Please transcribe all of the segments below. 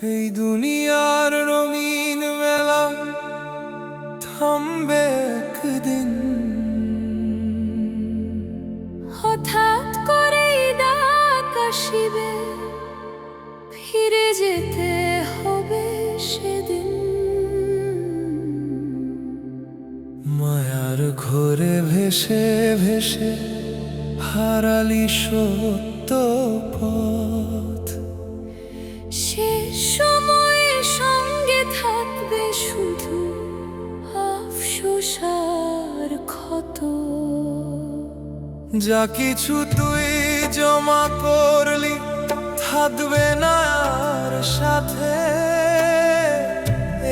এই দুনিয়ার রঙিন মেলা থামবে একদিন। হঠাৎ করেই ডাক আসিবে, ফিরে যেতে হবে সেদিন। মায়ার ঘোরে ভেসে ভেসে হারালি সত্য পথ। শেষ সময়ে সঙ্গে থাকবে শুধু আফসোস আর ক্ষত। যা কিছু তুই জমা করলি থাকবে না আর সাথে।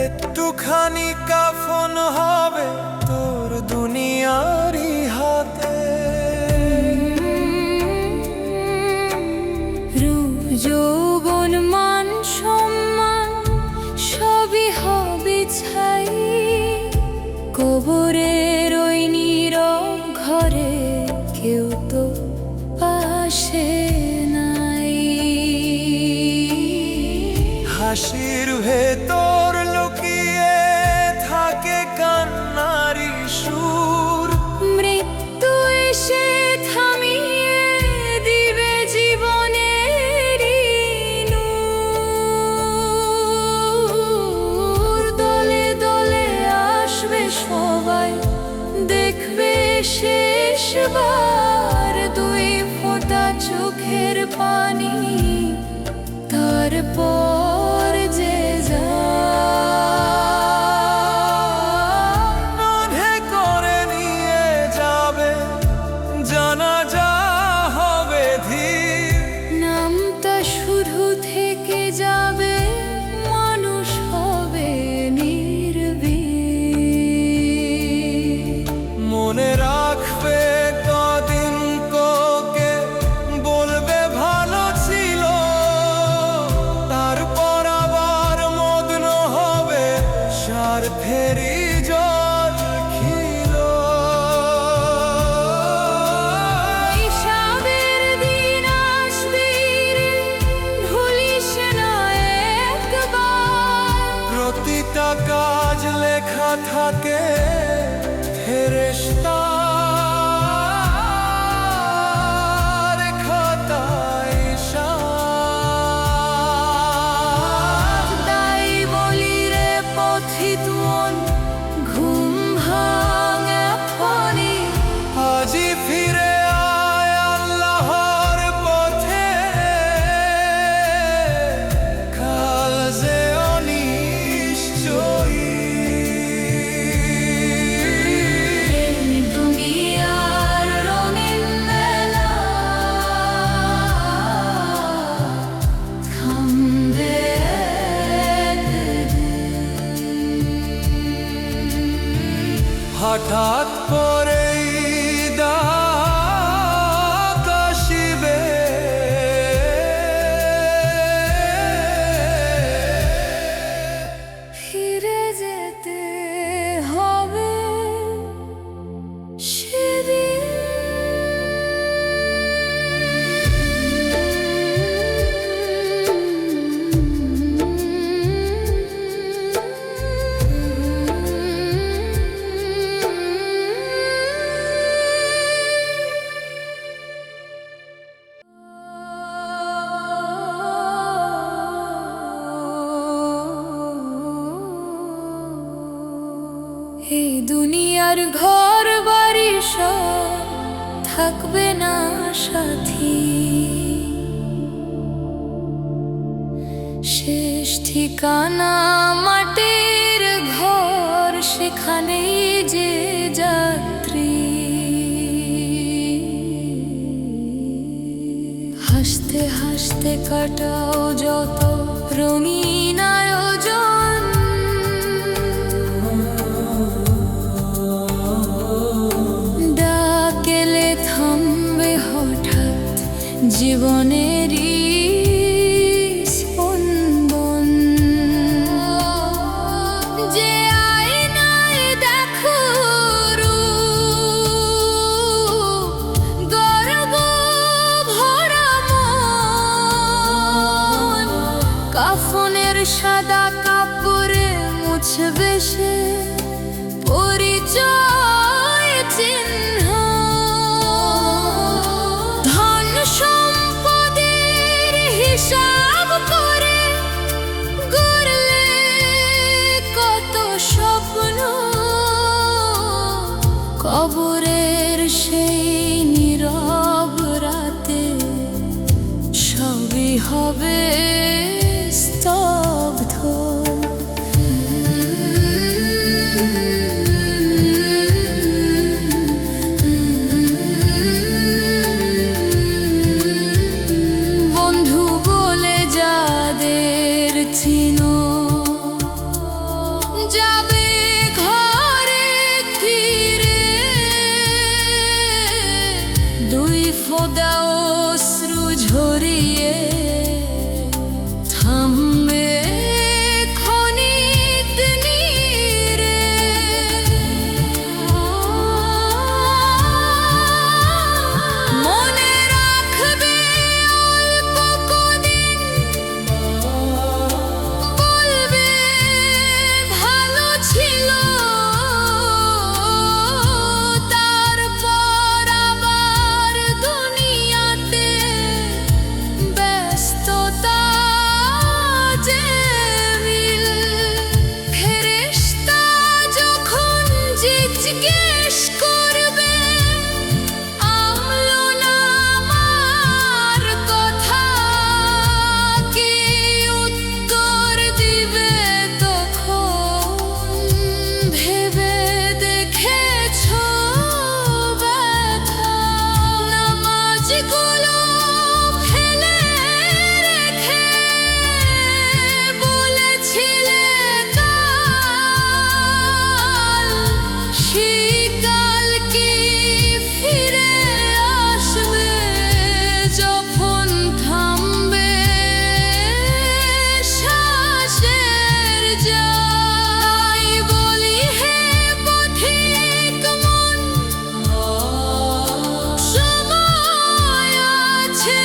একটুখানি কাফন হবে তোর দুনিয়ারি হাতে। রূপ যৌবন মান সম্মান সবই হবে ছাই। কবরের ওই নীরব ঘরে কেউ তো পাশে নাই। হাসির ভেতর লুকিয়ে থাকে কান্নারি সুর। মৃত্যু এসে থামিয়ে দিবে জীবনের নূর। দলে দলে আসবে সবাই, দেখবে শেষবার দুই ফোঁটা চোখের পানি। তারপর যে কাঁধে করে নিয়ে যাবে জানাজা হবে ধীর। নামটা শুধু থেকে যাবে, মানুষ হবে নির্ভীক। মনে রাখবে কদিন কোকে বলবে ভালো ছিল। তারপর আবার মগ্ন হবে স্বার্থেরই জল খিল। হিসাবের দিন আসবে রে, ভুলিস না একবার। প্রতিটা কাজ লেখা থাকে ফেরেশতার খাতায় সাজ। তাই বলি রে পথিক মন, ঘুম ভাঙ এখনই। আজি ফিরে আয় আল্লাহর পথে। কাল যে অনিশ্চয়ই। দুনিয়ার রঙিন মেলা থামবে একদিন। হঠাৎ করেই ডাক আসিবে, ফিরে যেতে হবে সেদিন। এই দুনিয়ার ঘর বাড়ি সব থাকবে না সাথী। শেষ ঠিকানা মাটির ঘর, সেখানেই যে যাত্রী। হাসতে হাসতে কাটাও যত রঙিন আয়োজন। ডাকেলে থামবে হঠাৎ জীবনেরই স্পন্দন। যে আয়নায় দেখো রূপ, গর্ব ভরা মন, কাফনের সাদা কাপড়ে মুছবে সে পরিচয় চিহ্ন। ধন সম্পদের হিসাব করে গড়লে কত স্বপ্ন, কবরের সেই নীরব রাতে সবই হবে স্তব্ধ। বন্ধু বলে যাদের চিনো যাবে ঘরে ফিরে, দুই ফোঁটা অশ্রু ঝরিয়ে থামবে ক্ষণিক নীরে। মনে রাখবে অল্প কদিন, বলবে ভালো ছিল, তারপর আবার দুনিয়াতে ব্যস্ততা যে মিল। ফেরেশতা যখন জিজ্ঞেস করবে আমলো না আমার কথা, কি উত্তর দিবে তখন? ভেবে দেখেছো ব্যথা? নামাজগুলো ফেলে রেখে বলেছিলে কাল, শীতকাল কি ফিরে আসবে যখন থামবে শ্বাসের যাই। বলি হে পথিক মন, সময় আছে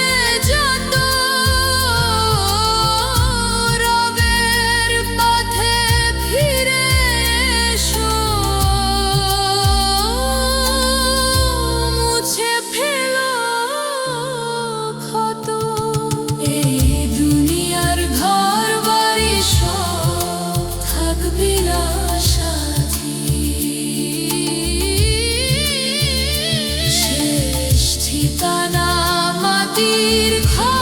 যত, রবের পথে ফিরে এসো, মুছে ফেলো ক্ষত। এই দুনিয়ার ঘর বাড়ি সব থাকবে না সাথী, শেষ ঠিকানা মাটির ঘর,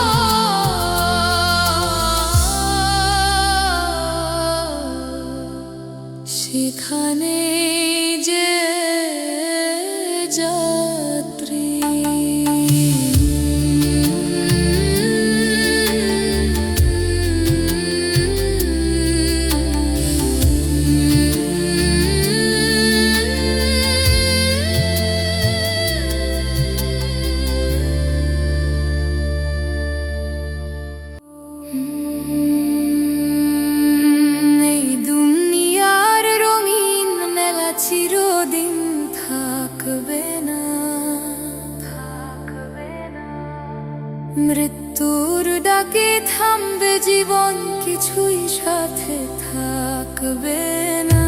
সেখানে যে যাত্রী। এই দুনিয়ার রঙিন মেলা চিরদিন থাকবে না, মৃত্যুর ডাকে থামবে জীবন, কিছুই সাথে থাকবে না।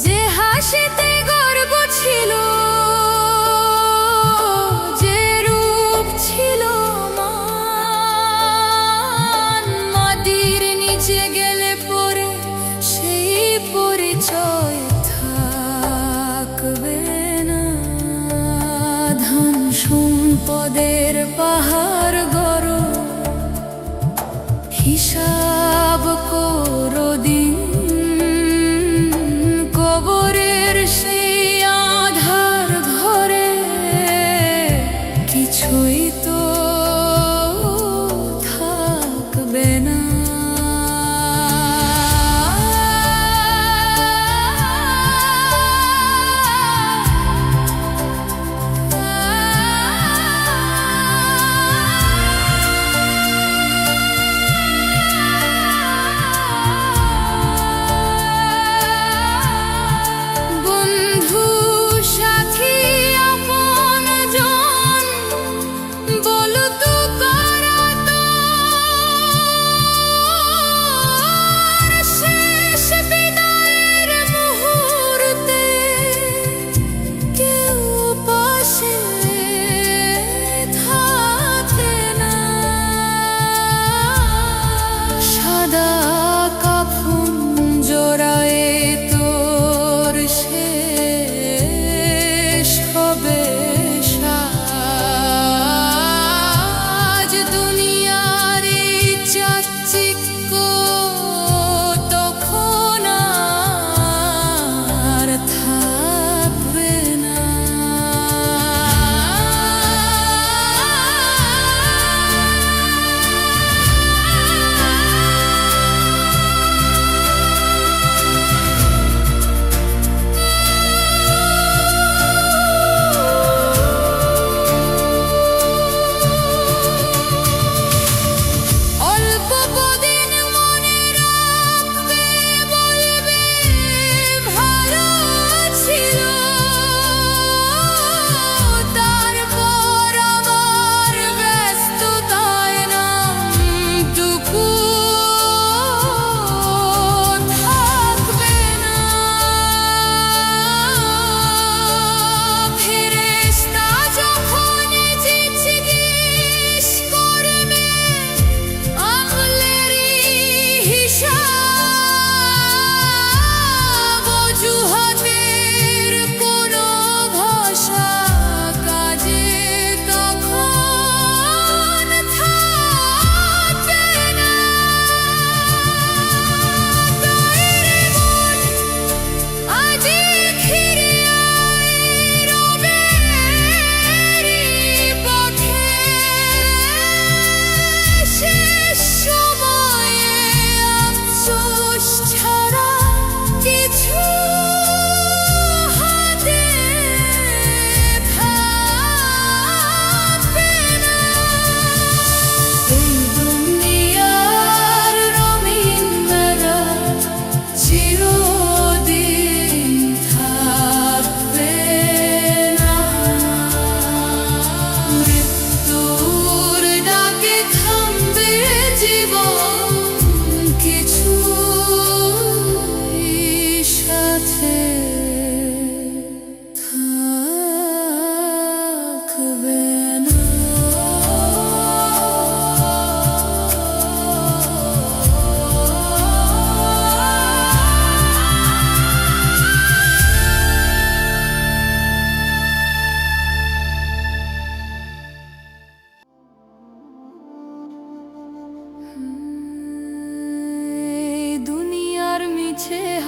যে হাসিতে গর্ব ছিল, যে রূপ ছিল মান, মাটির নিচে গেলে পরে সেই পরিচয় থাকবে না। ধন সম্পদের পাহাড় গড়, হিসাব করো দিন, কবরের সেই আধার ঘরে কিছুই তো থাকবে না।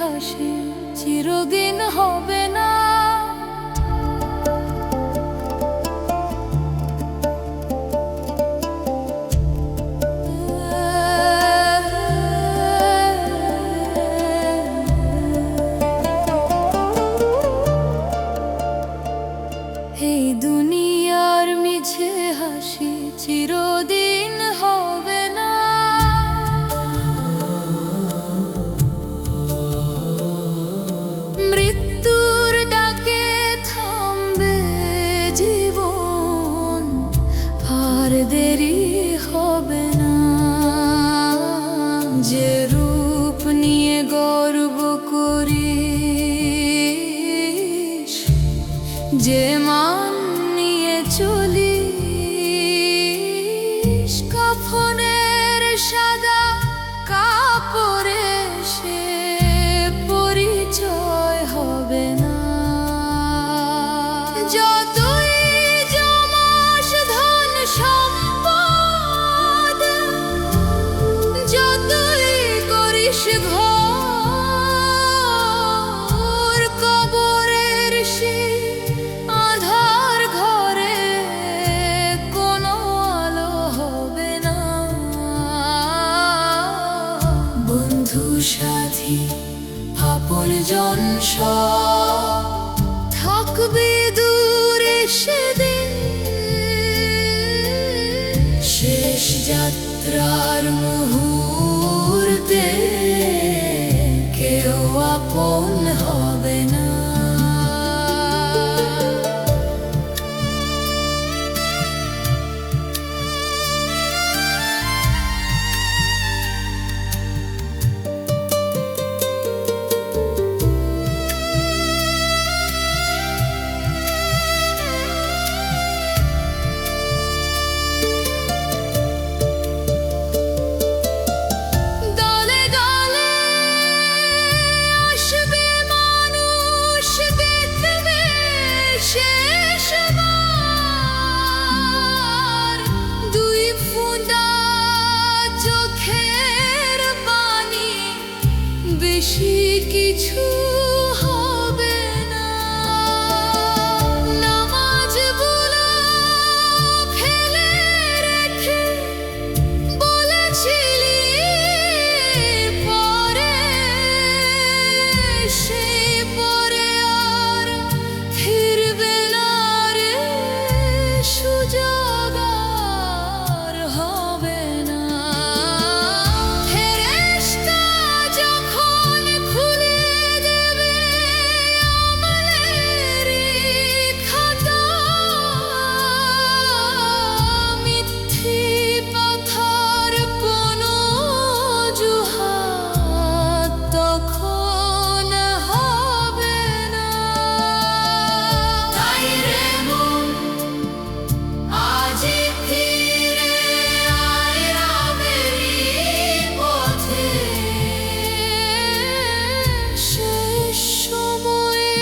হাসি চিরদিন হবে না। এই দুনিয়ার মিছে হাসি চিরদিন হবে না। মৃত্যুর ডাকে থামবে জীবন, আর দেরি হবে না। যে রূপ নিয়ে গর্ব করিস, যে মান নিয়ে চলিস, কাফনের সাদা কাপড়ে সে পরিচয় হবে না। যতই জমাস ধন সম্পদ, যতই করিস ঘর, কবরের সেই আধার ঘরে কোনো আলো হবে না। বন্ধু সাথী আপনজন সব থাকবে দূরে সেদিন। শেষ যাত্রার মুহূর্তে কেউ আপন হবে না। দলে দলে আসবে মানুষ, দেখবে শেষবার দুই ফোঁটা চোখের পানি, বেশি কিছু হবে না। নামাজগুলো ফেলে রেখে বলেছিলি পরে, সে পরে আর ফিরবে না রে, সুযোগ আর হবে না। ফেরেশতা যখন খুলে দেবে আমলের খাতা, মিথ্যে কথার কোনো অজুহাত তখন হবে না। তাই রে মন, আজই ফিরে আয় রাবেরই পথে। শেষ সময়ে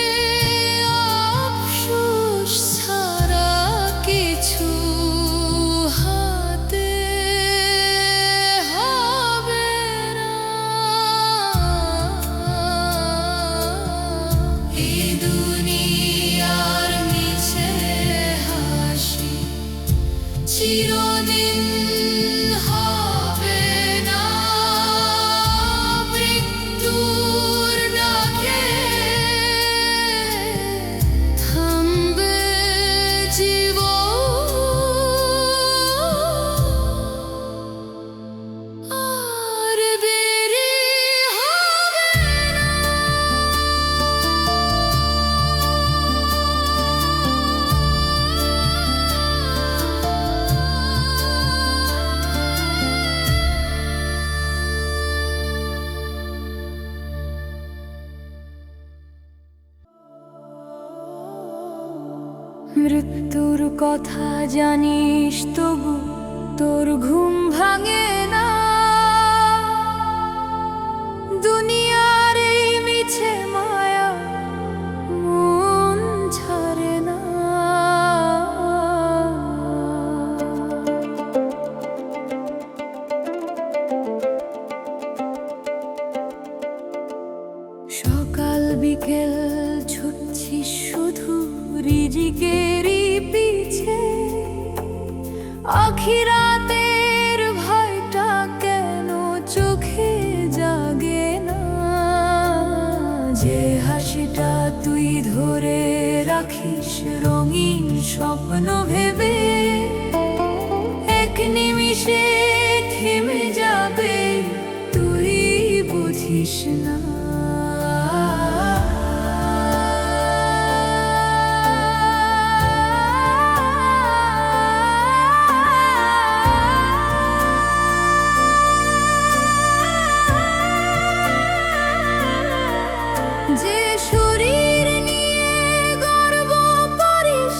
আফসোস ছাড়া কিছু হাতে হবে না। এই দুনিয়ার মিছে হাসি চিরদিন হবে না। মৃত্যুর ডাকে থামবে জীবন, আর দেরি হবে না। মৃত্যুর কথা জানিস তবু তোর ঘুম ভাঙে না। দুনিয়ার এই মিছে মায়া মন ছাড়ে না। বিকেল ছুটছি শুধু রিজিকেরই পিছে, আখিরাতের ভয়টা কেন চোখে জাগে না? যে হাসিটা তুই ধরে রাখিস রঙিন স্বপ্ন ভেবে, এক নিমিষে থেমে যাবে, তুই বুঝিস না। যে শরীর নিয়ে গর্ব করিস,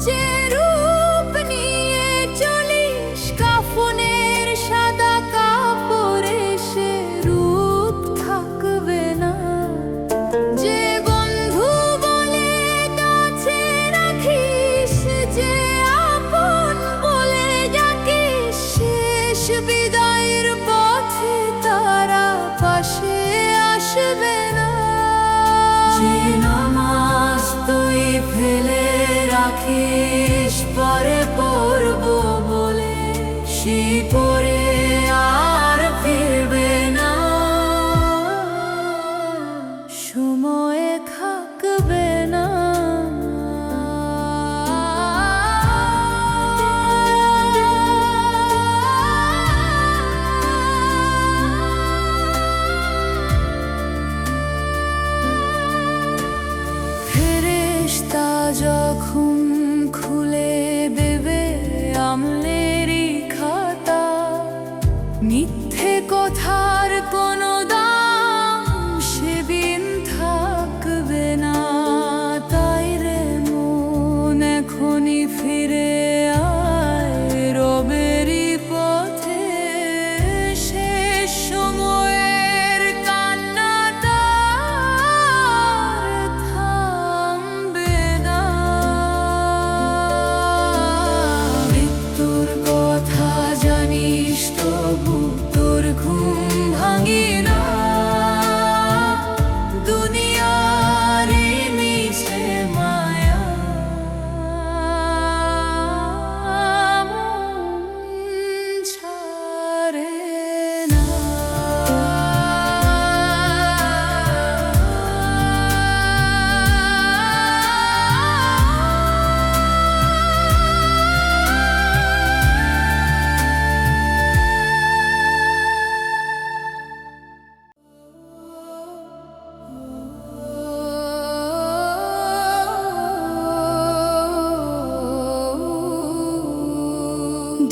যে রূপ নিয়ে চলিস, কাফনের সাদা কাপড়ে সে রূপ থাকবে না। যে বন্ধু বলে কাছে রাখিস, যে আপন বলে ডাকিস, শেষ বিদায়ের পথে তারা পাশে আসবে না। যে নামাজ তুই ফেলে রাখিস পরে পড়ব বলে, সে পরে আর ফিরবে না, সময় থাকবে না। ফেরেশতা যখন খুলে দেবে আমলেরই খাতা, মিথ্যে কথার কোনো দাম সেদিন থাকবে না। তাই রে মন এখনই ফিরে আয় রবেরই পথে, শেষ সময়ের কান্নাটা আর থামবে না। মৃত্যুর কথা জানিস তবু তোর ঘুম ভাঙে না, দুনিয়ার এই মিছে মায়া মন ছাড়ে না।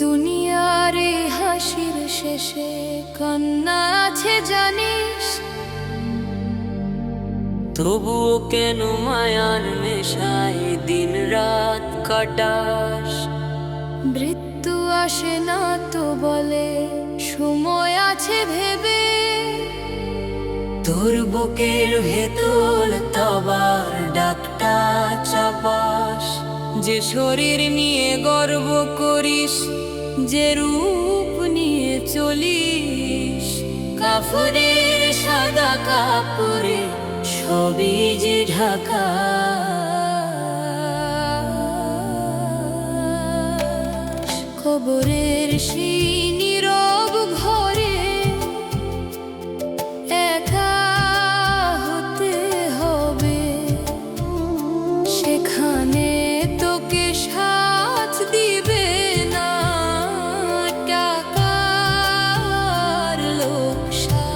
দুনিয়ার এই হাসির শেষে কান্না আছে জানিস, তবুও কেন মায়ার নেশায় দিন রাত কাটাস? মৃত্যু আসে না তো বলে সময় আছে ভেবে, তোর বুকের ভেতর তবার ডাকটা চাপাস। যে শরীর নিয়ে গর্ব করিস, যে রূপ নিয়ে চলিস, কাফনের সাদা কাপড়ে সবই যে ঢাকা। কবরের সেই নীরব ঘরে একা হতে হবে, সেখানে তোকে সাথ দিবে না টাকার লোকসান।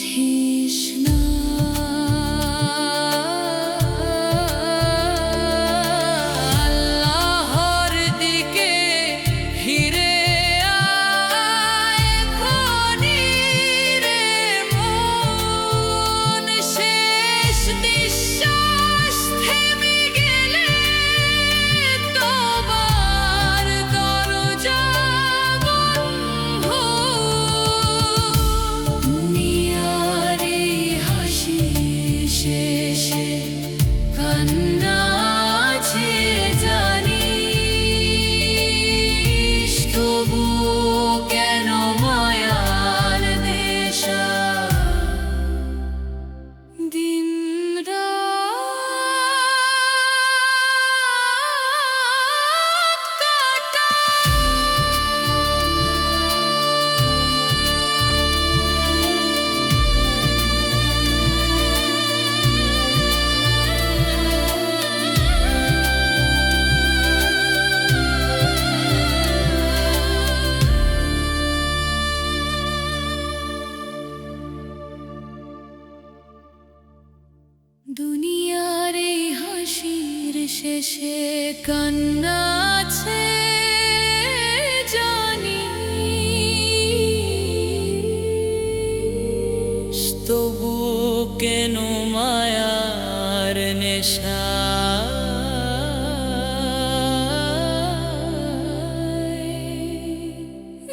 বুঝিস না আল্লাহর দিকে ফিরে আয় এখনই রে মন শেষ নিঃশ্বাস থেমে গেলে তোবার দরজা বন্ধ দুনিয়ার এই হাসি শেষে কান্না আছে জানিস তবু কেন মায়ার নেশা দিন রাত দুনিয়ার এই হাসির শেষে কান্না আছে জানি তবু কেন মায়ার নেশা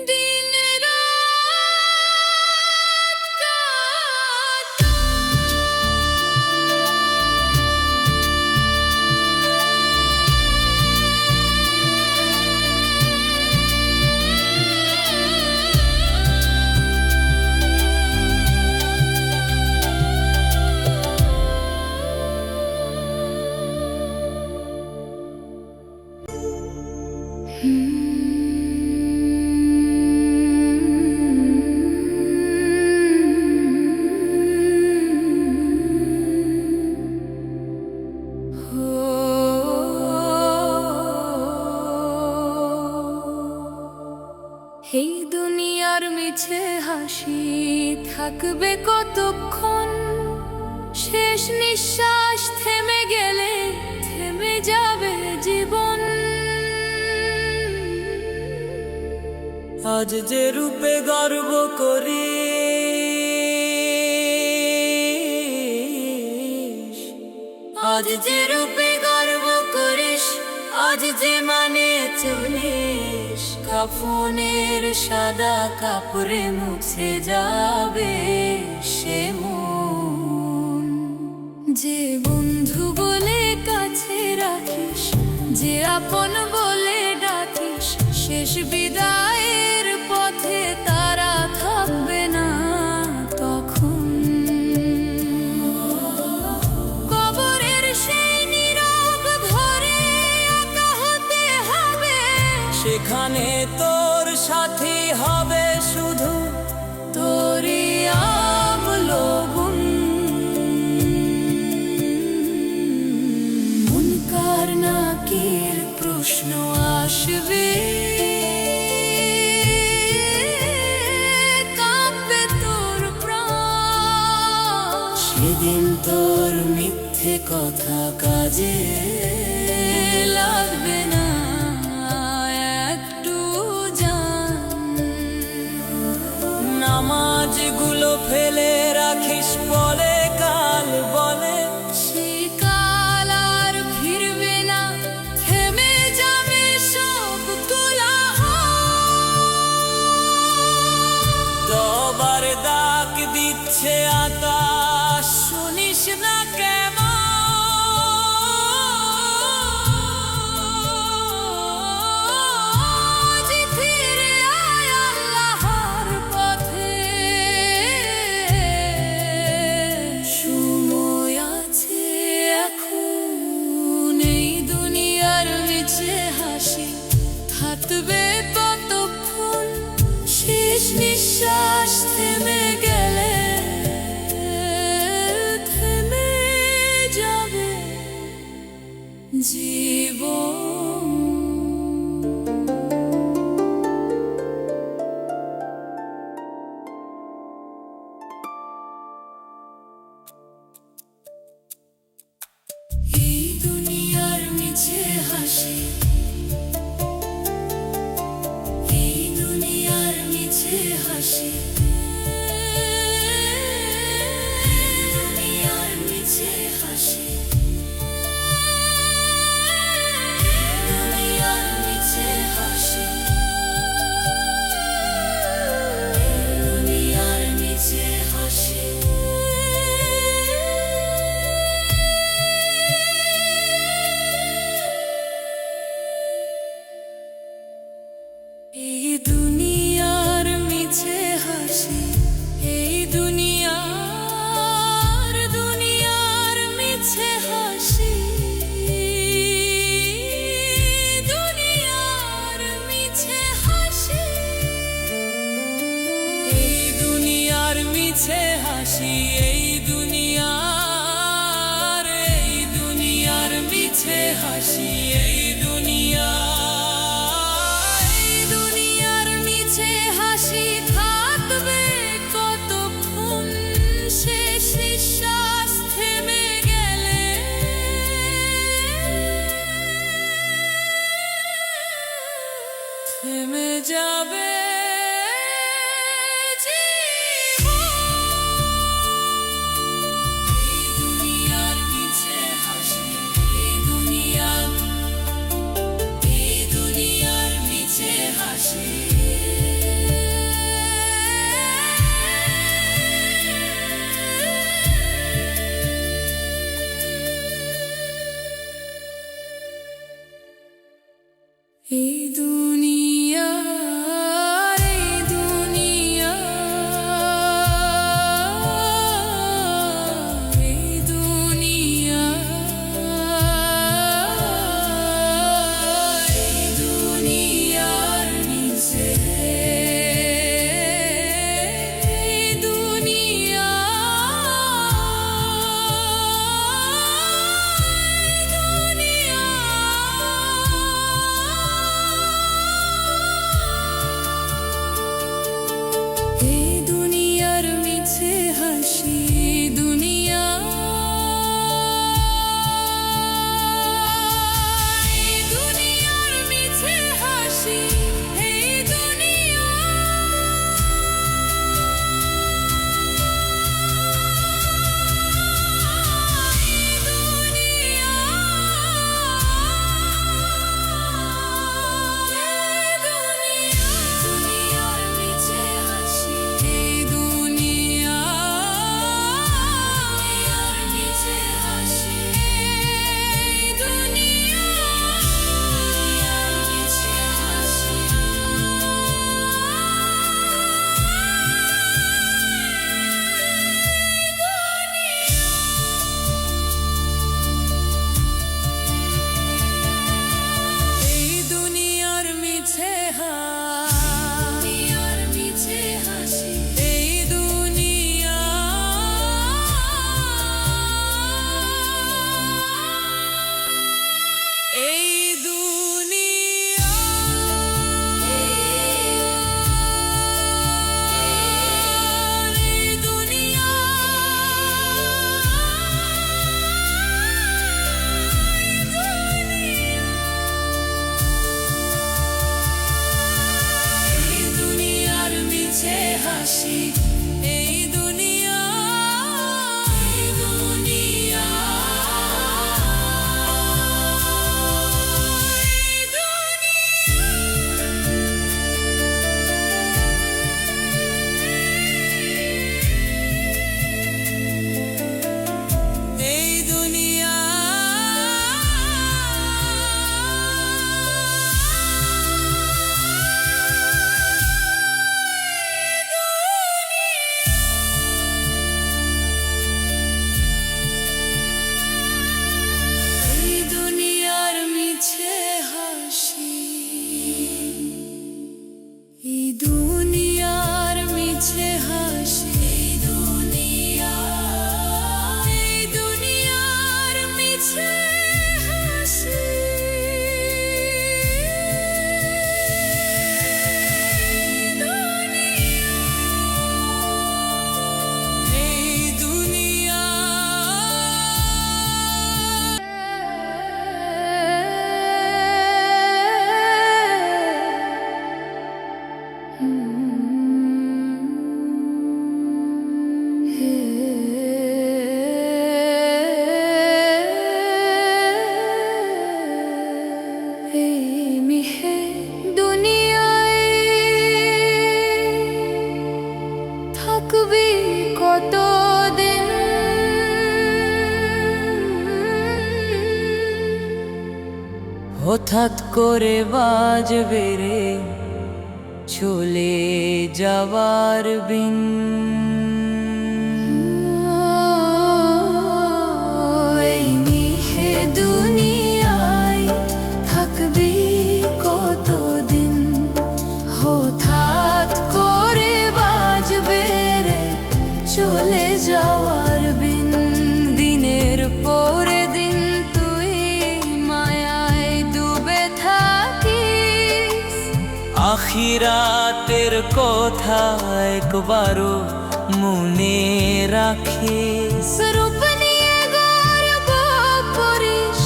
দিন রাত কাটা এই দুনিয়ার মিছে হাসি থাকবে কতক্ষণ শেষ নিঃশ্বাস থেমে গেলে থেমে যাবে জীবন আজ যে রূপে গর্ব করি আজ যে রূপে গর্ব করিস আজ যে মানে চলিস কাফনের সাদা কাপড়ে মুছে যাবে সে মন যে বন্ধু বলে কাছে রাখিস যে আপন বলে ডাকিস শেষ বিদায়ের পথে তারা থাকবে না তখন কবরের সেই নীরব ঘরে একা হতে হবে সেখানে তোর সাথী হবে শুধু তোরই অবলম্বন মুনকার নাকির প্রশ্ন আসবে কাঁপবে তোর প্রাণ সেদিন তোর মিথ্যে কথা কাজে লাগবে না একটু জান নামাজগুলো ফেলে রাখিস বলে কাল বলে সে কাল আর ফিরবে না থেমে যাবে সব কোলাহল তবার ডাক দিচ্ছে আকাশ শুনিস না কেমন আজ ফিরে আয় আল্লাহর পথে হাসি দুনিয়ার নিচে হাসি দুনিয়ার নিচে হাসি দুনিয়ার নিচে হাসি এই দুনিয়ার মিছে হাসি এই দুনিয়ার মিছে হাসি দুনিয়ার মিছে হাসি এই দুনিয়ার মিছে হাসি এই দুনিয়ার মিছে হাসি এই দুনিয়ার মিছে হাসি থাকবে কতক্ষণ শেষ নিঃশ্বাস থেমে গেলে থেমে যাবে দুনিয়ার মিছে হাসি এই দুনিয়ার মিছে হাসি এই দুনিয়া দুনিয়ার নিচে দুনিয়া হঠাৎ করে বাজবে রে চলে যাওয়ার বিন। এই নিহে দুনিয়ায় থাকবি কতদিন, হঠাৎ করে বাজবে রে চলে যাওয়ার বিন। দিনের পরে দিন তুই মায়ায় ডুবে থাকিস, আখিরাতের কথা একবারও মনে রাখিস। রূপ নিয়ে গর্ব করিস,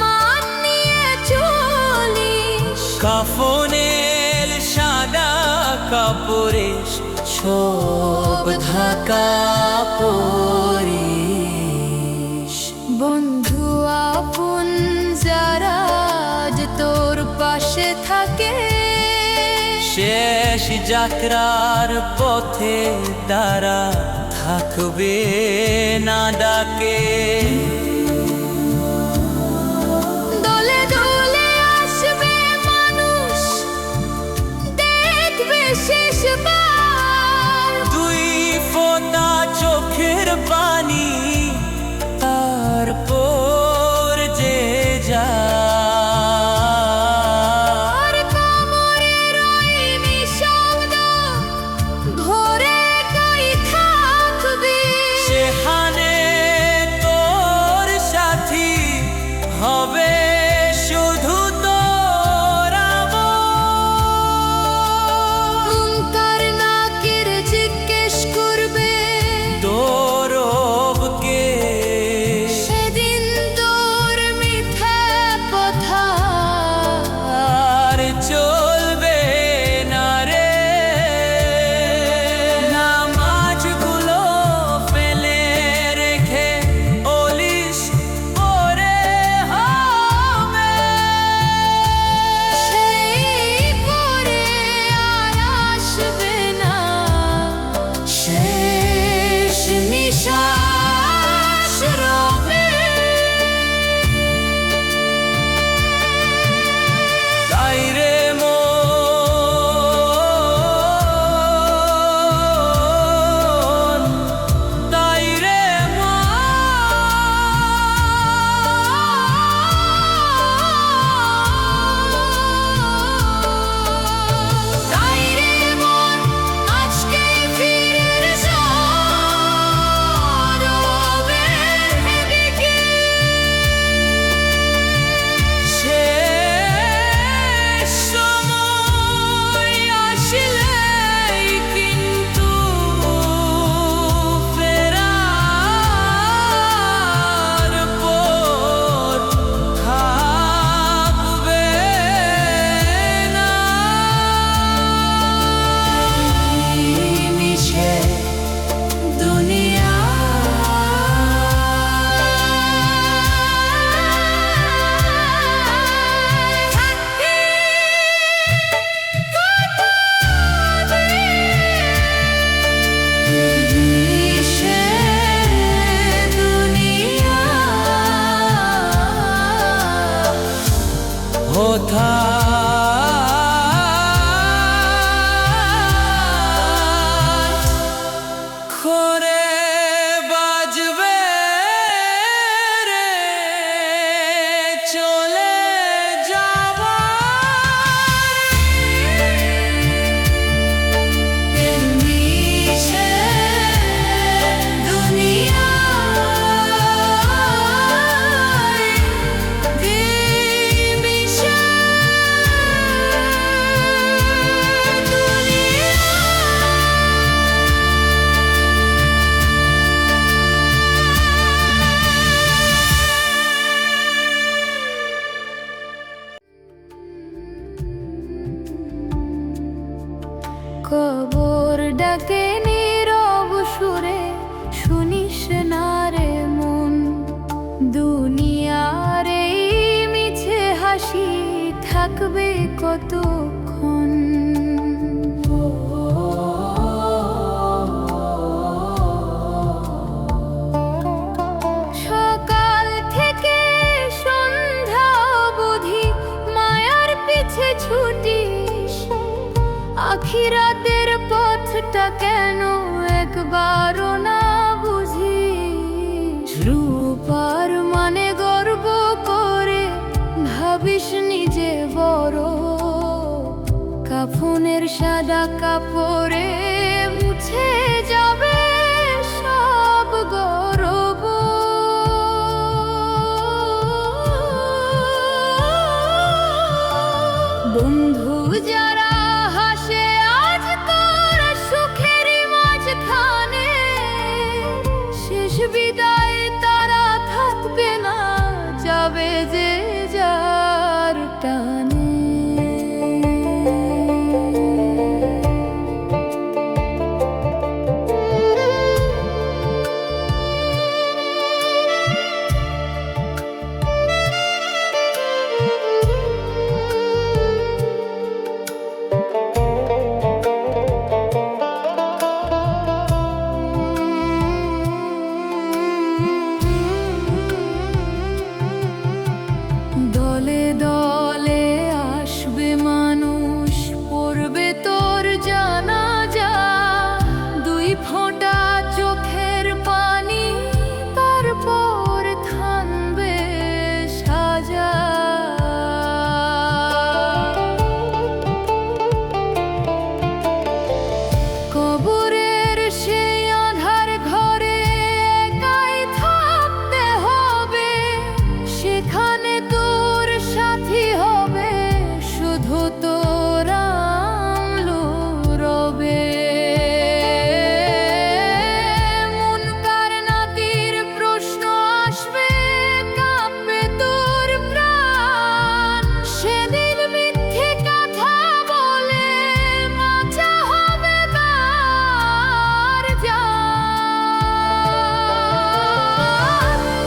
মান নিয়ে চলিস, কাফনের সাদা কাপড়ে সব ঢাকা পরিস। বন্ধু আপন যারা আজ তোর পাশে থাকে, শেষ যাত্রার পথে তারা থাকবে না ডাকে। দলে দলে আসবে মানুষ, দেখবে শেষবার তুই ফোঁটা চোখের পানি, তারপর যে যা ঘরে কই থাকবি। সেখানে তোর সাথী হবে শুধু তোর আমল। মুনকার নাকির জিজ্ঞেস করবে তোর রবকে, সেদিন তোর মিথ্যা কথা আর চলবে না রে। নামাজগুলো ফেলে রেখে অলিশ পরে হবে। সেই পরে আর আসবে না শেষ নিঃশ্বাস রবে। তাই রে মন, তাই রে তাই রে মন, আজকেই ফিরে সরবের দিকে। শেষ সময় আসলেই কিন্তু ফেরার পর থাকবে না। মিশে দুনিয়া থাকি মিশে দুনিয়া হঠাৎ করে বাজবে রে চলে যাবার। মিশে দুনিয়া মিশে কবর ডাকে নীরব সুরে, শুনিস না রে মন। দুনিয়ার এই মিছে হাসি থাকবে কতক্ষণ। সকাল থেকে সন্ধ্যা অবধি মনের সাদা কাপড়ে মুছে যাবে সব গরব। বন্ধু যারা হাসে আজ তোর সুখের মাঝখানে, শেষ বিদায় তারা থাকবে না, যাবে যে যার টানে। দলে দলে আসবে মানুষ, পড়বে তোর জানাজা, দুই ফোঁটা চোখের পানি তারপর থামবে সাজা। কবরের সেই আঁধার ঘরে একাই থাকতে হবে, সেখানে তোর সাথী হবে শুধু তোর আলো রবে। মুনকার নাকির প্রশ্ন আসবে, কাঁপবে তোর প্রাণ, সেদিন মিথ্যে কথা বলে বাঁচা হবে তার জান।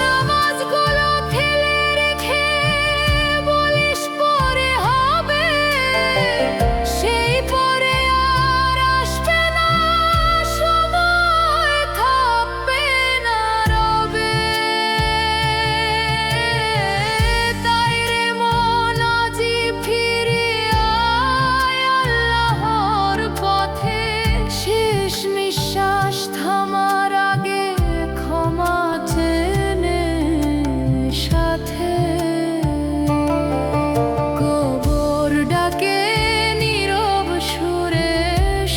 নামাজগুলো ফেলে রেখে বলিস পরে হবে, সেই পরে আর আসবে না, সময় থাকবে না রবে। তাই রে মন আজি ফিরে আয় আল্লাহর পথে, শেষ নিঃশ্বাস থামার আগে ক্ষমা চেনে সাথে। কবর ডাকে নীরব সুরে,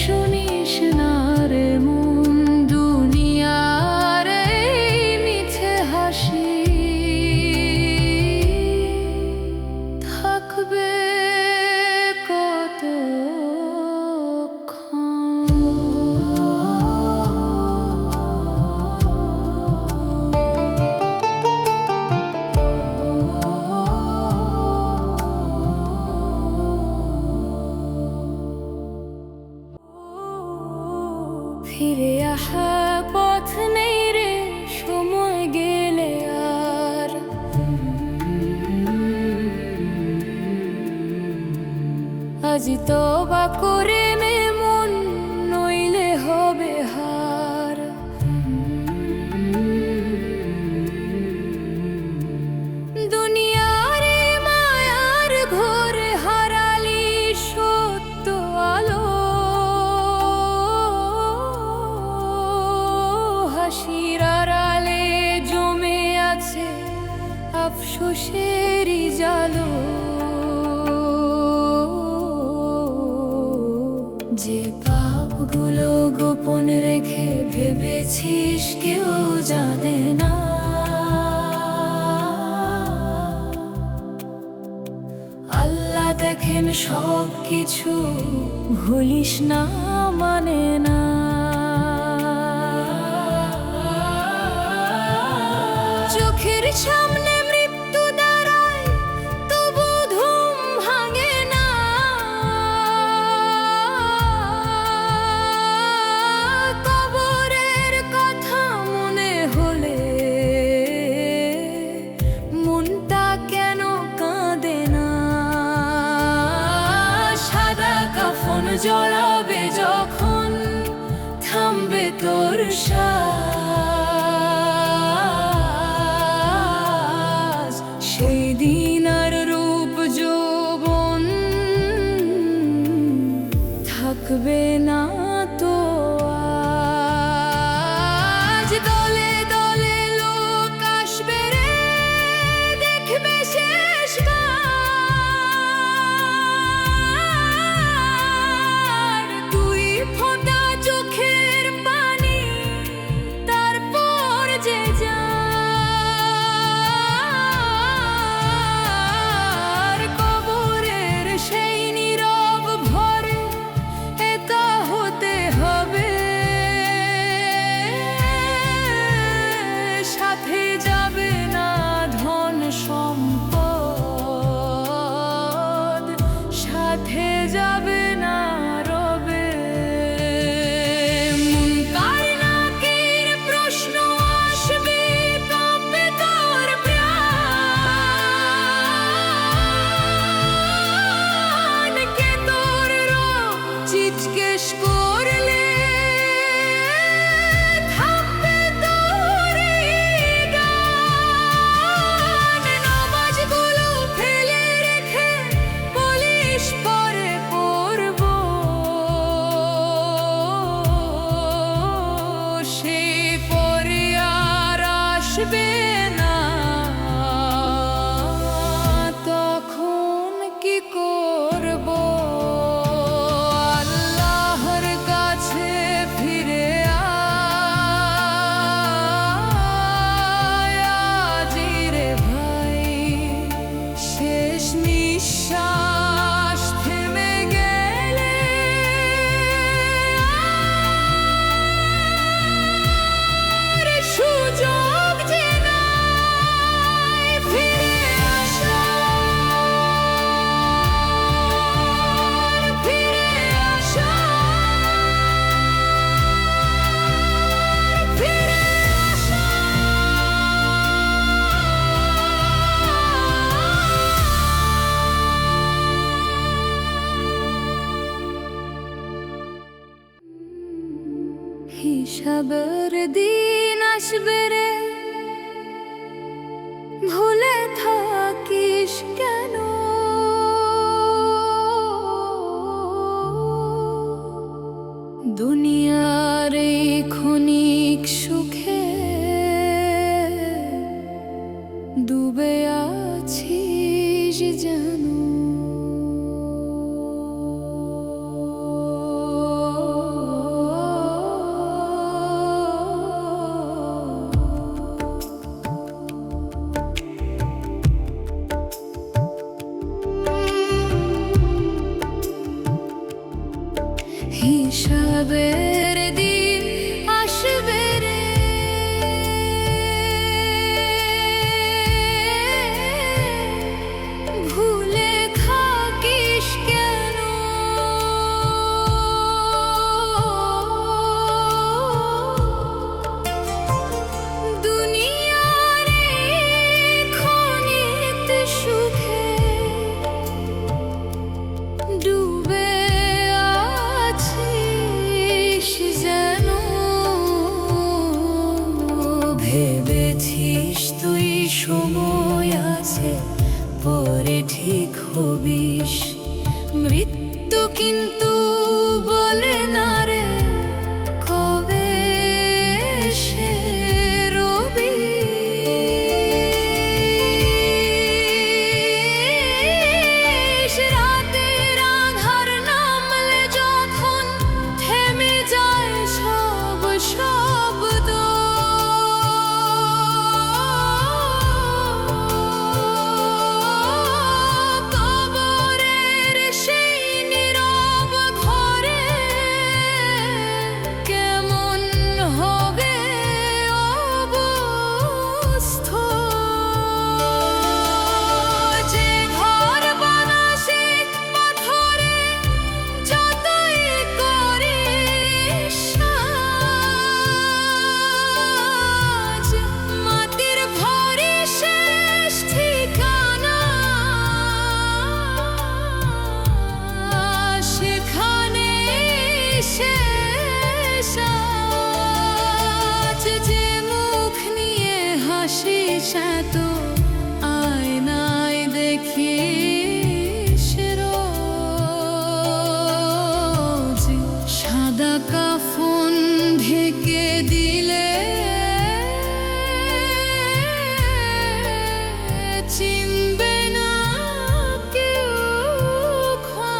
শুনিস না রে মন, দুনিয়ার এই মিছে হাসি থাকবে ফিরে আসা পথ নেই রে, সময় গেলে আর। আজি তওবা করে নে মন, নইলে হবে হার। দুনিয়ার এই মায়ার ঘোরে হারালি সত্য আলো, হাসির আড়ালে জমে আছে আফসোসেরই জালো। যে পাপগুলো গোপন রেখে ভেবেছিস কেউ জানে না, আল্লাহ দেখেন সব কিছু, ভুলিস না মানে না। চোখের সামনে মৃত্যু দাঁড়ায়, তবু ঘুম ভাঙে না। কবরের কথা মনে হলে মনটা কেন কাঁদে না। সাদা কাফন জড়াবে যখন, থামবে তোর শ্বাস, সেই দিন আর রূপ যৌবন থাকবে না তো আজ। দলে দলে লোক আসবে রে, দেখবে শেষবার হিসাবের দিন আসবে রে, ভুলে থাকিস কেন? দুনিয়ার এই ক্ষণিক সুখে ডুবে আছিস যেন। হিসাবের দিন আসবে রে, ভুলে থাকিস কেন? দুনিয়ার এই ক্ষণিক সুখে ডুবে যেন। ভেবেছিস তুই সময় আছে, পরে ঠিক হবিস। মৃত্যু কিন্তু বলে না রে কবে সে রবি। রাতের আধার নামলে যখন থেমে যায় সব শব্দ, কবরের সেই নীরব ঘরে কেমন হবে অবস্থা? যে ঘর বানাসে পাথরে যতই করিস সাজ, মাটির ভরে শেষ ঠিকানা সেখানে শেষ আজ। যে মুখ নিয়ে হাসিস এত আয়নায় দেখিস রোজ, সাদা কাফন ঢেকে দিলে চিনবে না কেউ খোঁজ।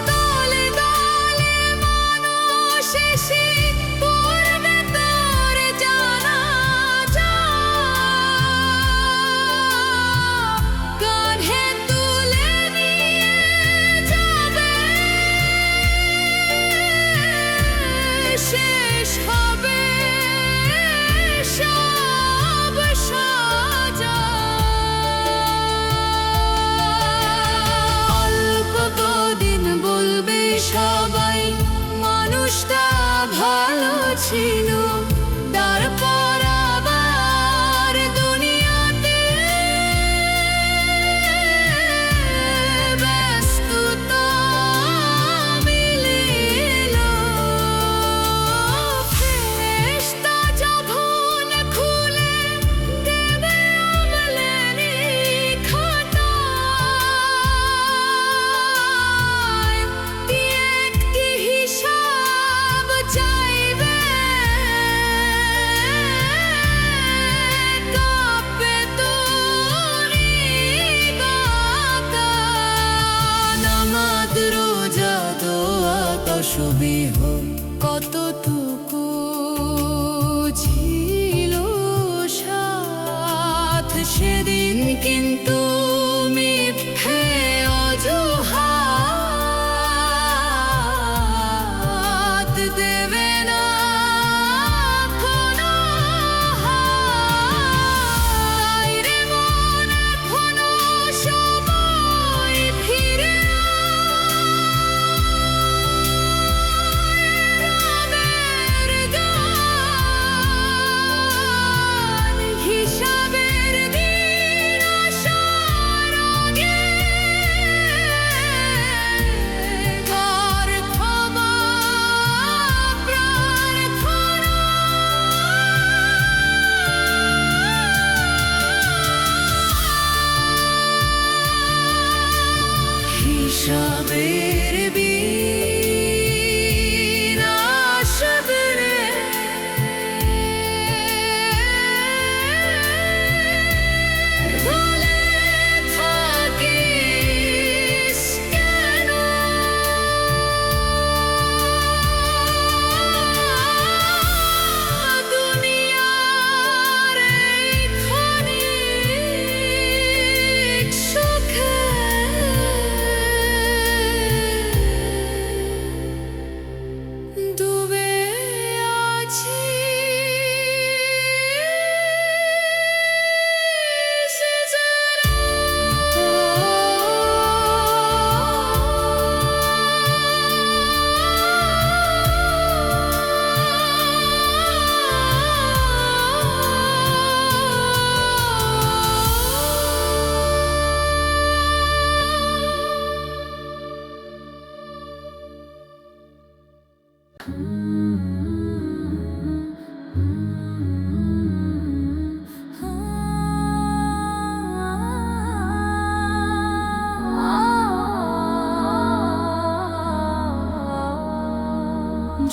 দলে দলে মানুষ এসে পড়বে তোর জানাজা, কাঁধে তুলে নিয়ে যাবে। শেষ হবে সব সাজা। অল্প কদিন বলবে সবাই মানুষটা ভালো ছিল, তারপর আবার দুনিয়াতে ব্যস্ততা মিলিল। ফেরেশতা যখন খুলে দেবে আমলেরি খাতায়, একটি হিসাব চাইবে। কাঁপবে তোর হৃদয়। নামাজ রোজা দোয়া তাসবিহ কতটুকু ছিল সাথ সেদিন, কিন্তু মিথ্যে অজুহাত দেবে না কোনো হায় রে মন। এখনো সময় ফিরে রামের গান, হিসাবের দিন আসার আগে ঘর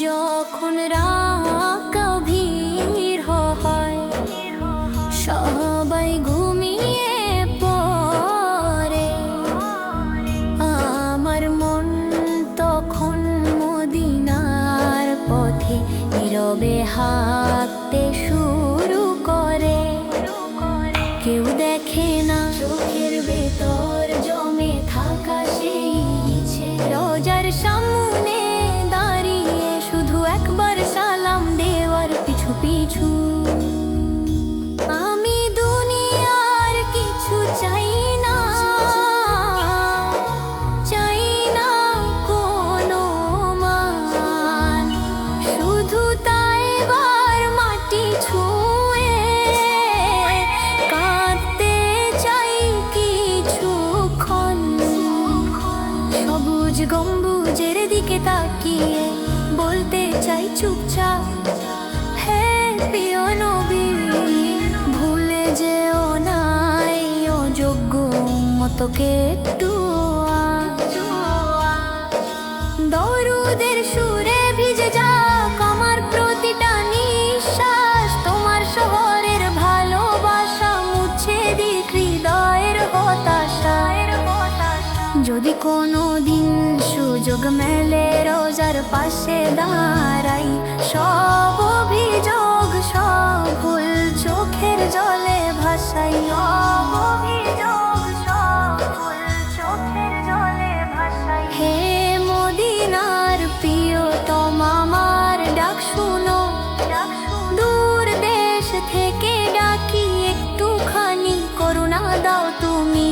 যখন রাত ভিড় হয় সবাই ঘুমিয়ে পড়ে, আমার মন তখন মদিনার পথে নীরবে হাঁটতে শুরু করে। কেউ দেখে না চোখের ভেতর জমে থাকা সেই ইচ্ছে, রোজার সামনে দাঁড়িয়ে শুধু একবার সালাম দেওয়ার পিছু পিছু। আমি দুনিয়ার কিছু চাই না, চাই না কোনো মান, শুধু তাই বার মাটি ছুঁয়ে কাঁদতে চাই কিছুক্ষণ। সবুজ গম্বুজের দিকে তাকিয়ে বলতে চাই চুপচাপ, হে প্রিয় নবী, ভুলে যেও না এই অযোগ্য উম্মতকে একটু। দরুদের সুরে ভিজে যাক আমার প্রতিটা নিঃশ্বাস, তোমার শহরের ভালোবাসা মুছে দিক হৃদয়ের হতাশা। যদি কোনো দিন সুযোগ মেলে রোজার পাশে দাঁড়াই, সব অভিযোগ সব ভুল চোখের জলে ভাসাই, সব অভিযোগ সব ভুল চোখের জলে ভাসাই। হে মদিনার প্রিয়তম আমার ডাক শুনো, দূর দেশ থেকে ডাকি একটুখানি করুণা দাও তুমি।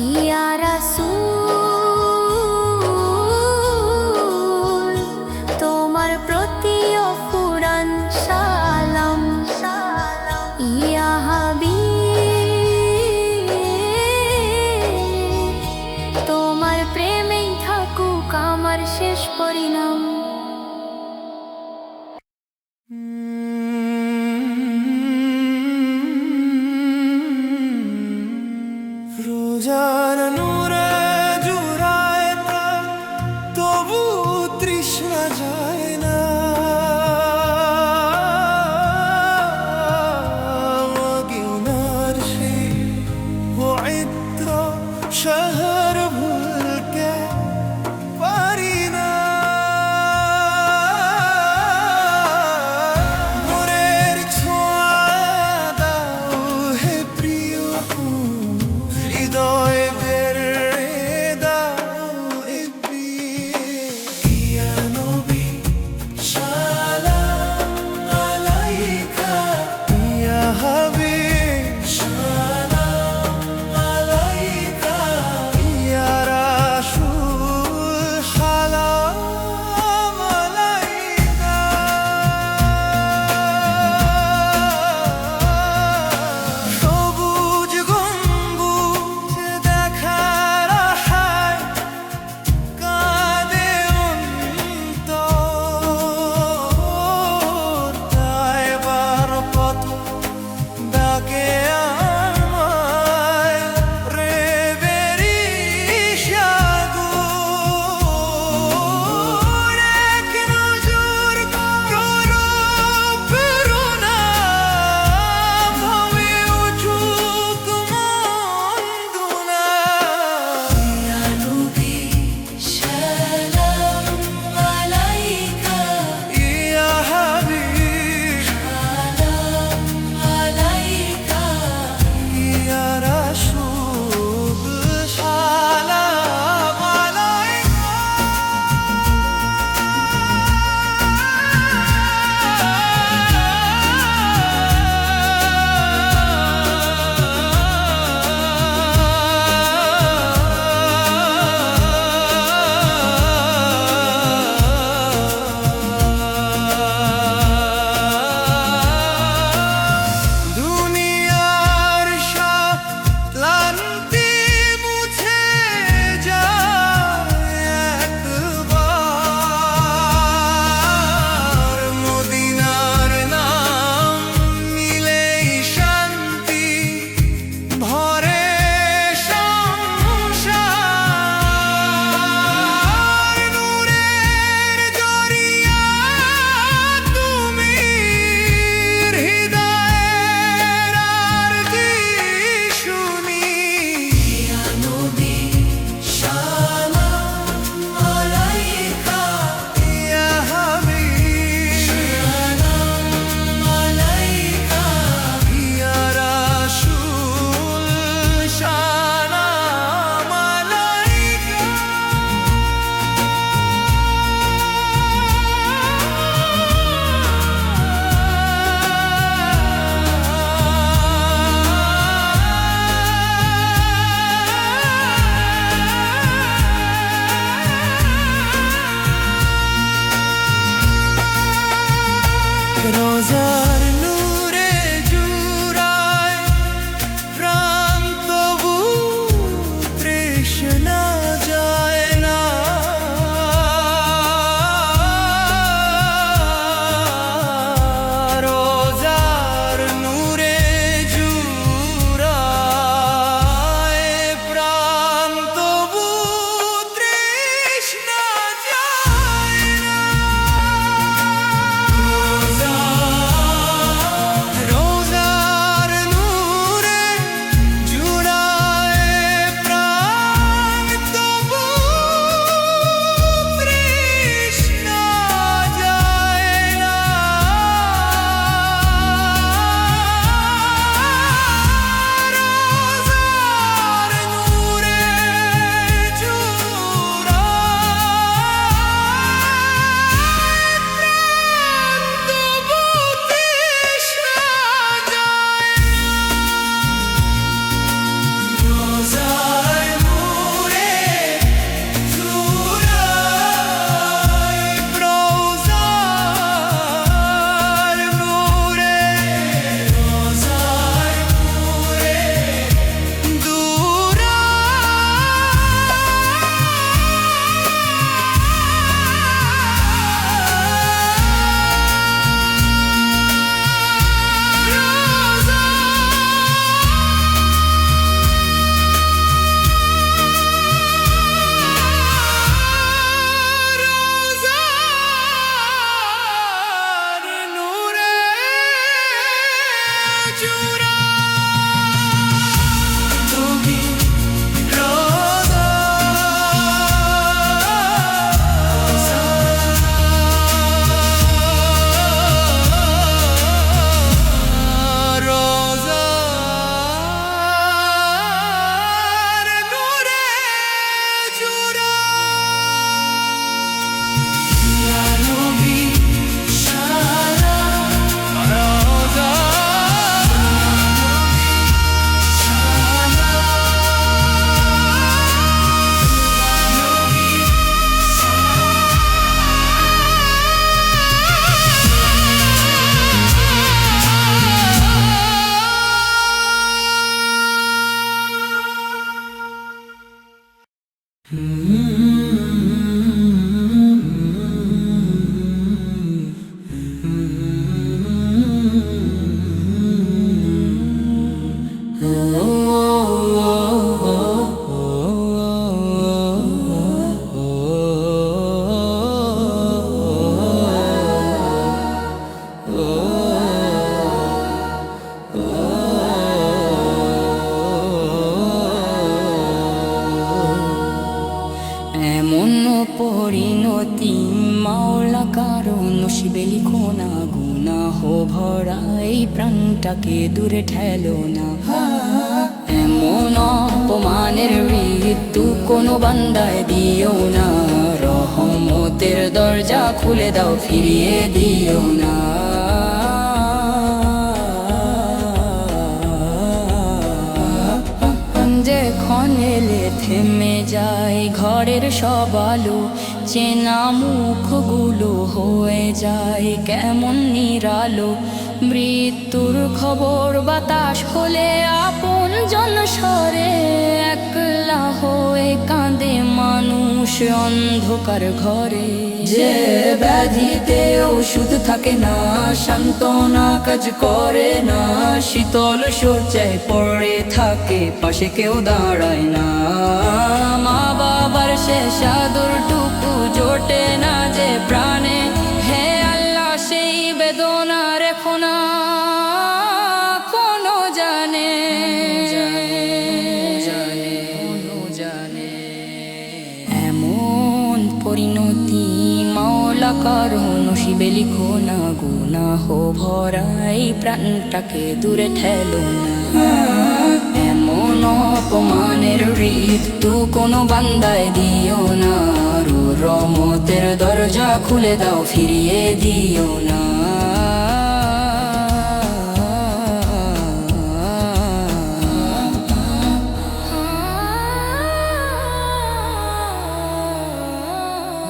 ইয়া রাসূল, তোমার প্রতি রোজার নূরে জুড়ায় প্রাণ, তবু তৃষ্ণা যায় না। রোজার নূরে জুড়ায় প্রাণ, তবু তৃষ্ণা যায় না। রোজার নূরে জুড়ায় প্রাণ, তবু তৃষ্ণা যায় না। রোজার নূরে এমন পরিণতি মাওলা কারো নসিবে লিখো না, গুনাহ ভরা এই প্রাণটাকে দূরে ঠেলো না। এমন অপমানের মৃত্যু কোনো বান্দায় দিও না, রহমতের দরজা খুলে দাও, ফিরিয়ে দিও না। যখন এলে থেমে যায় ঘরের সব আলো, চেনা মুখগুলো হয়ে যায় কেমন নিরালো। মৃত্যুর খবর বাতাস হলে আপন জন সরে, একলা হয়ে কাঁদে মানুষ অন্ধকার ঘরে। যে ব্যাধিতে ওষুধ থাকে না, সান্ত্বনা কাজ করে না, শীতল শয্যায় পড়ে থাকে, পাশে কেউ দাঁড়ায় না। মা বাবার শেষ আদরটুকু জোটে না যে প্রাণে, হে আল্লাহ সেই বেদনা রেখো না কোনো জানে। এমন পরিণতি মাওলা কারো নসিবে লিখো না, গুনাহ ভরা এই প্রাণটাকে দূরে ঠেলো না। এমন অপমানের মৃত্যু কোনো বান্দায় দিও না, রহমতের দরজা খুলে দাও, ফিরিয়ে দিও না।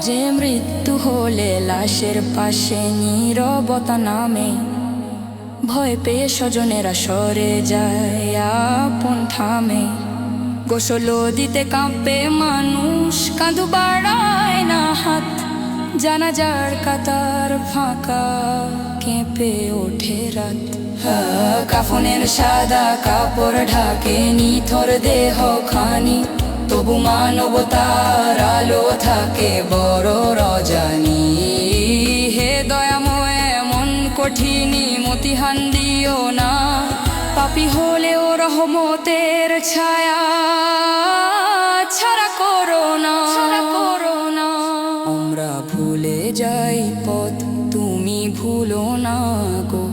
যে মৃত্যু হলে লাশের পাশে নীরবতা নামে, ভয় পেয়ে স্বজনেরা সরে যায় আপন থামে, গোসল দিতে কাঁপে মানুষ, কাঁদু বাড়ায় না হাত, জানাজার কাতার ফাঁকা, কেঁপে ওঠে রাত। কাফনের সাদা কাপড় ঢাকে নিথর দেহ খানি, তবু মানবতার আলো থাকে বড় রজনী। হে দয়াময় মন কঠিনী মতিহান দিও না, পাপী হলেও রহমতের ছায়া ছাড়া করো না। আমরা ভুলে যাই পথ, তুমি ভুলো না গো,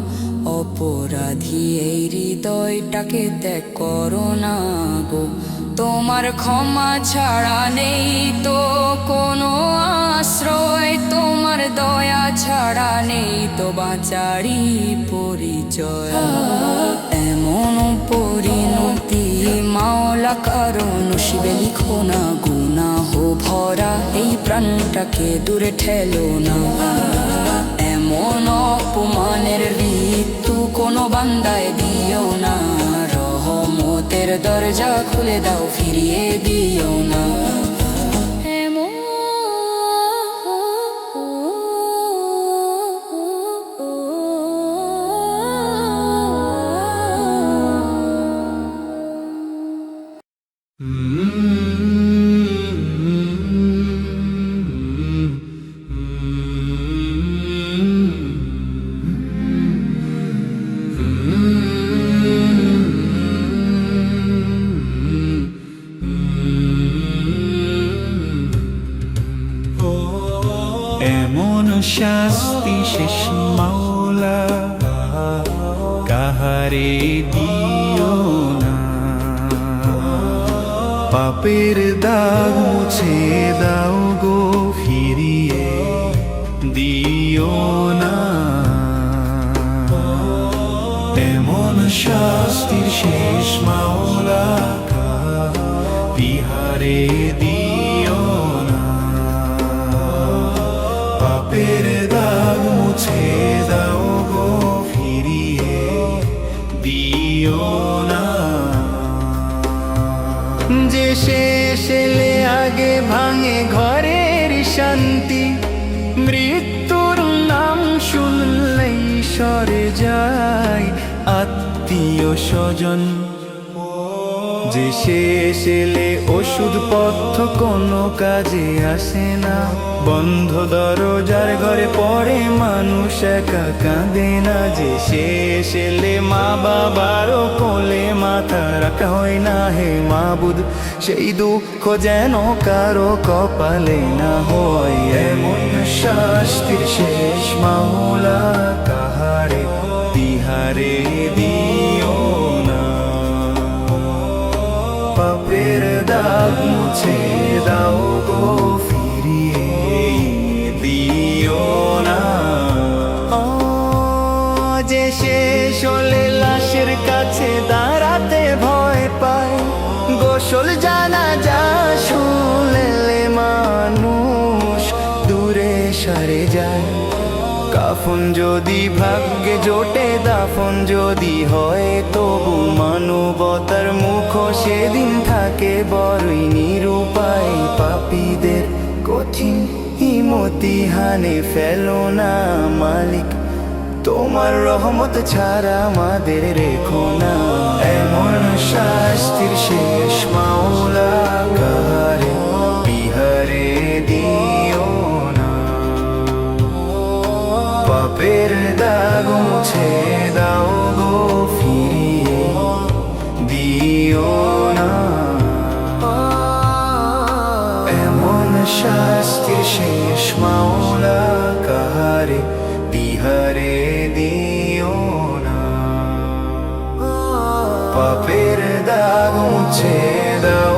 অপরাধী এই হৃদয়টাকে ত্যাগ করো না গো। তোমার ক্ষমা ছাড়া নেই তো কোনো আশ্রয়, তোমার দয়া ছাড়া নেই তো বাঁচারই পরিচয়। এমন পরিণতি মাওলা কারো নসিবে লিখো না, গুনাহ ভরা এই প্রাণটাকে দূরে ঠেলো না। এমন অপমানের ঋতু কোনো বান্দায় দিও না, রহমতের দরজা খুলে দাও ফিরিয়ে দিও না। এমন শাস্তি শেষ মাওলা কাহারে দিও না, পাপের দাগ মুছে দাও গো ফিরিয়ে দিও না। এমন শাস্তির শেষ মাওলা বিহারে দিও না, পাপের দাগ মুছে দাও গো ফিরিয়ে দিও না। যে শেষ এলে আগে ভাঙে ঘরের শান্তি, মৃত্যুর নাম শুনলেই সরে যায় আত্মীয় স্বজন। যে শেষ এলে ওষুধ পথ্য কোনো কাজে আসে না, বন্ধ দরজার ঘরে পড়ে মানুষ একা কাঁদে না। যে শেষ এলে মা বাবারও কোলে মাথা রাখা হয় না, হে মাবুদ সেই দুঃখ যেন কারো কপালে না হয়। এমন শাস্তির শেষ মাওলা কাহারে বিহারে দিও না, পাপের দাগ মুছে দাও গো ফিরিয়ে দিও না। যে শেষ হলে লাশের কাছে দাঁড়াতে ভয় পায়, গোসল জানাজা শুনলে মানুষ দূরে সরে যায়। কাফন যদি ভাগ্যে জোটে দাফন যদি হয়, তবু মানবতার মুখ সেদিন থাকে বড়ই নিরুপায়। পাপীদের কঠিন ইমতিহানে ফেলো না মালিক, তোমার রহমত ছাড়া আমাদের রেখো না। এমন শাস্তির শেষ মাওলা কাহারে বিহারে দিও না, পাপের দাগ মুছে দাও গো ফিরিয়ে দিও না। এমন শাস্তির শেষ মাওলা কাহারে বিহারে দিও না, পাপের দাগ মুছে দাও